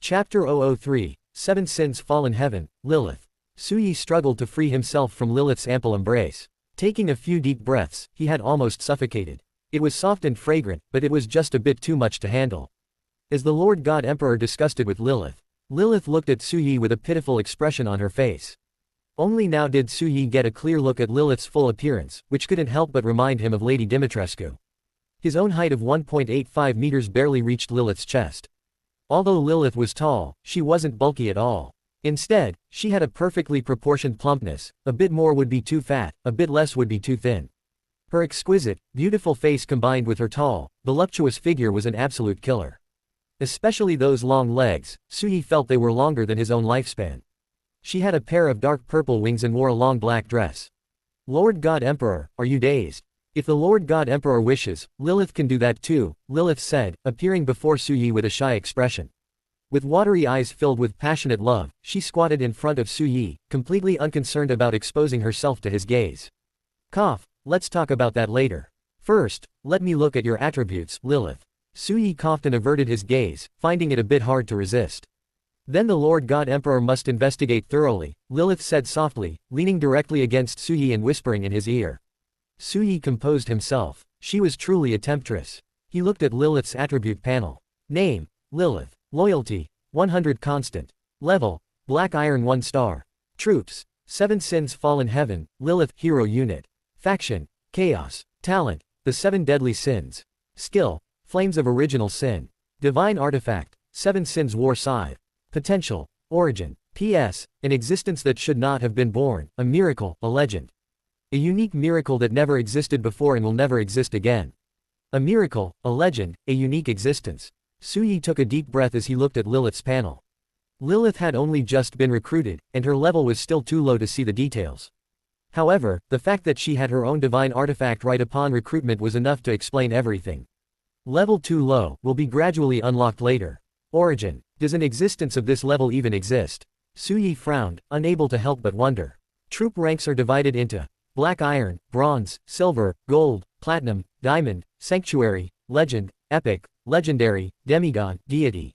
Chapter 003, Seven Sins Fallen Heaven, Lilith. Suyi struggled to free himself from Lilith's ample embrace. Taking a few deep breaths, he had almost suffocated. It was soft and fragrant, but it was just a bit too much to handle. Is the Lord God Emperor disgusted with Lilith? Lilith looked at Suyi with a pitiful expression on her face. Only now did Suyi get a clear look at Lilith's full appearance, which couldn't help but remind him of Lady Dimitrescu. His own height of 1.85 meters barely reached Lilith's chest. Although Lilith was tall, she wasn't bulky at all. Instead, she had a perfectly proportioned plumpness. A bit more would be too fat, a bit less would be too thin. Her exquisite, beautiful face combined with her tall, voluptuous figure was an absolute killer. Especially those long legs, Suyi felt they were longer than his own lifespan. She had a pair of dark purple wings and wore a long black dress. Lord God Emperor, are you dazed? If the Lord God Emperor wishes, Lilith can do that too, Lilith said, appearing before Suyi with a shy expression. With watery eyes filled with passionate love, she squatted in front of Suyi, completely unconcerned about exposing herself to his gaze. Cough, let's talk about that later. First, let me look at your attributes, Lilith. Suyi coughed and averted his gaze, finding it a bit hard to resist. Then the Lord God Emperor must investigate thoroughly, Lilith said softly, leaning directly against Suyi and whispering in his ear. Suyi composed himself. She was truly a temptress. He looked at Lilith's attribute panel. Name, Lilith. Loyalty, 100 constant. Level, Black Iron 1 star. Troops, 7 Sins Fallen Heaven, Lilith Hero Unit. Faction, Chaos. Talent, the 7 Deadly Sins. Skill, Flames of Original Sin. Divine Artifact, 7 Sins War Scythe. Potential, Origin. P.S. An existence that should not have been born, a miracle, a legend. A unique miracle that never existed before and will never exist again. A miracle, a legend, a unique existence. Suyi took a deep breath as he looked at Lilith's panel. Lilith had only just been recruited, and her level was still too low to see the details. However, the fact that she had her own divine artifact right upon recruitment was enough to explain everything. Level too low, will be gradually unlocked later. Origin, does an existence of this level even exist? Suyi frowned, unable to help but wonder. Troop ranks are divided into Black Iron, Bronze, Silver, Gold, Platinum, Diamond, Sanctuary, Legend, Epic, Legendary, Demigod, Deity.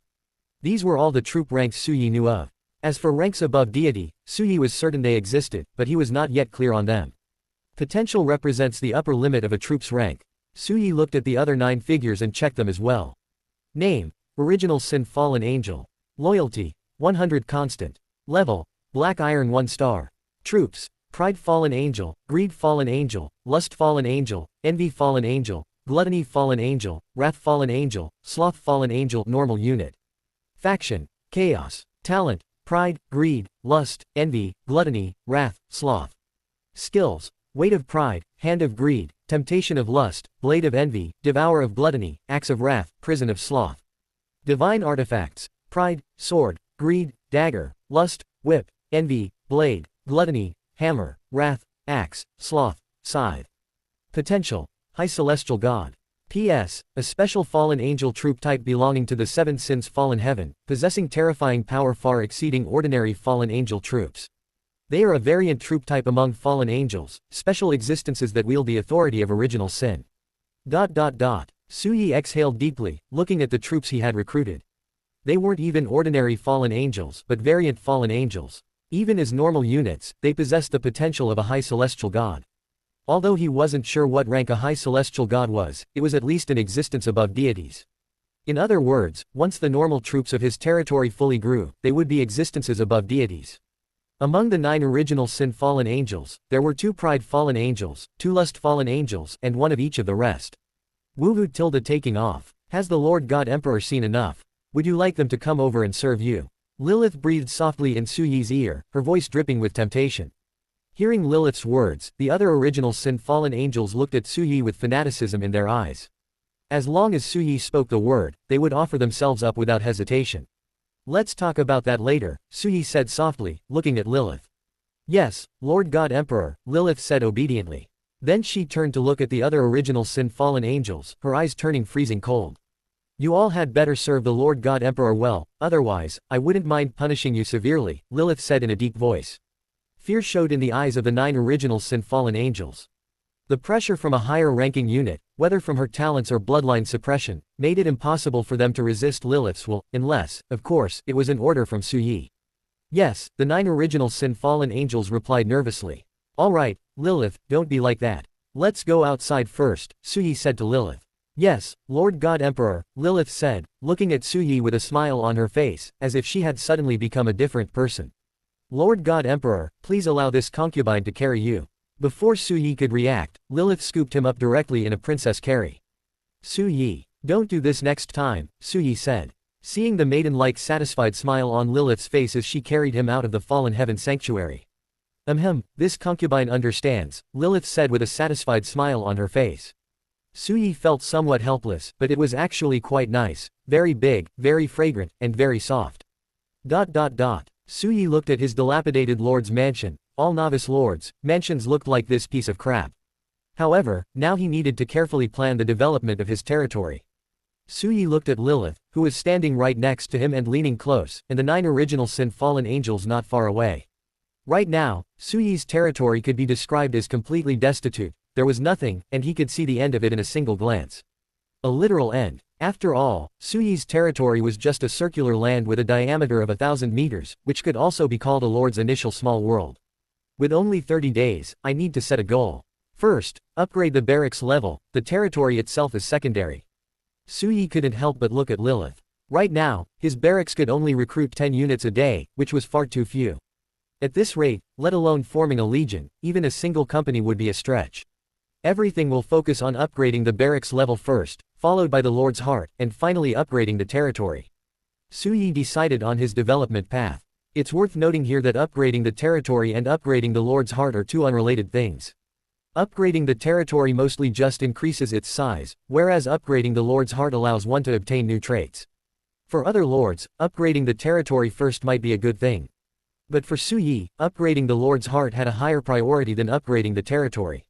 These were all the troop ranks Suyi knew of. As for ranks above Deity, Suyi was certain they existed, but he was not yet clear on them. Potential represents the upper limit of a troop's rank. Suyi looked at the other 9 figures and checked them as well. Name, Original Sin Fallen Angel. Loyalty, 100 constant. Level, Black Iron 1 star. Troops, Pride Fallen Angel, Greed Fallen Angel, Lust Fallen Angel, Envy Fallen Angel, Gluttony Fallen Angel, Wrath Fallen Angel, Sloth Fallen Angel Normal Unit. Faction, Chaos. Talent, Pride, Greed, Lust, Envy, Gluttony, Wrath, Sloth. Skills, Weight of Pride, Hand of Greed, Temptation of Lust, Blade of Envy, Devour of Gluttony, Axe of Wrath, Prison of Sloth. Divine Artifacts, Pride, Sword, Greed, Dagger, Lust, Whip, Envy, Blade, Gluttony, Hammer, Wrath, Axe, Sloth, Scythe. Potential, High Celestial God. P.S. A special fallen angel troop type belonging to the 7 Sins Fallen Heaven, possessing terrifying power far exceeding ordinary fallen angel troops. They are a variant troop type among fallen angels, special existences that wield the authority of original sin. Suyi exhaled deeply, looking at the troops he had recruited. They weren't even ordinary fallen angels, but variant fallen angels. Even as normal units, they possessed the potential of a high celestial god. Although he wasn't sure what rank a high celestial god was, it was at least an existence above deities. In other words, once the normal troops of his territory fully grew, they would be existences above deities. Among the 9 original sin fallen angels, there were 2 pride fallen angels, 2 lust fallen angels, and 1 of each of the rest. Woohoo tilde taking off. Has the Lord God Emperor seen enough? Would you like them to come over and serve you? Lilith breathed softly in Suyi's ear, her voice dripping with temptation. Hearing Lilith's words, the other original sin fallen angels looked at Suyi with fanaticism in their eyes. As long as Suyi spoke the word, they would offer themselves up without hesitation. Let's talk about that later, Suyi said softly, looking at Lilith. Yes, Lord God Emperor, Lilith said obediently. Then she turned to look at the other original sin fallen angels, her eyes turning freezing cold. You all had better serve the Lord God Emperor well, otherwise, I wouldn't mind punishing you severely, Lilith said in a deep voice. Fear showed in the eyes of the 9 original sin fallen angels. The pressure from a higher-ranking unit, whether from her talents or bloodline suppression, made it impossible for them to resist Lilith's will, unless, of course, it was an order from Suyi. Yes, the 9 original sin-fallen angels replied nervously. All right, Lilith, don't be like that. Let's go outside first, Suyi said to Lilith. Yes, Lord God Emperor, Lilith said, looking at Suyi with a smile on her face, as if she had suddenly become a different person. Lord God Emperor, please allow this concubine to carry you. Before Suyi could react, Lilith scooped him up directly in a princess carry. Suyi, don't do this next time, Suyi said. Seeing the maiden-like satisfied smile on Lilith's face as she carried him out of the fallen heaven sanctuary. This concubine understands, Lilith said with a satisfied smile on her face. Suyi felt somewhat helpless, but it was actually quite nice, very big, very fragrant, and very soft. Suyi looked at his dilapidated lord's mansion. All novice lords' mansions looked like this piece of crap. However, now he needed to carefully plan the development of his territory. Suyi looked at Lilith, who was standing right next to him and leaning close, and the 9 original sin-fallen angels not far away. Right now, Suyi's territory could be described as completely destitute. There was nothing, and he could see the end of it in a single glance. A literal end. After all, Suyi's territory was just a circular land with a diameter of 1,000 meters, which could also be called a lord's initial small world. With only 30 days, I need to set a goal. First, upgrade the barracks level. The territory itself is secondary. Suyi couldn't help but look at Lilith. Right now, his barracks could only recruit 10 units a day, which was far too few. At this rate, let alone forming a legion, even a single company would be a stretch. Everything will focus on upgrading the barracks level first, followed by the Lord's Heart, and finally upgrading the territory. Suyi decided on his development path. It's worth noting here that upgrading the territory and upgrading the Lord's Heart are two unrelated things. Upgrading the territory mostly just increases its size, whereas upgrading the Lord's Heart allows one to obtain new traits. For other lords, upgrading the territory first might be a good thing. But for Suyi, upgrading the Lord's Heart had a higher priority than upgrading the territory.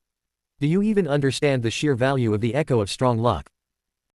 Do you even understand the sheer value of the echo of strong luck?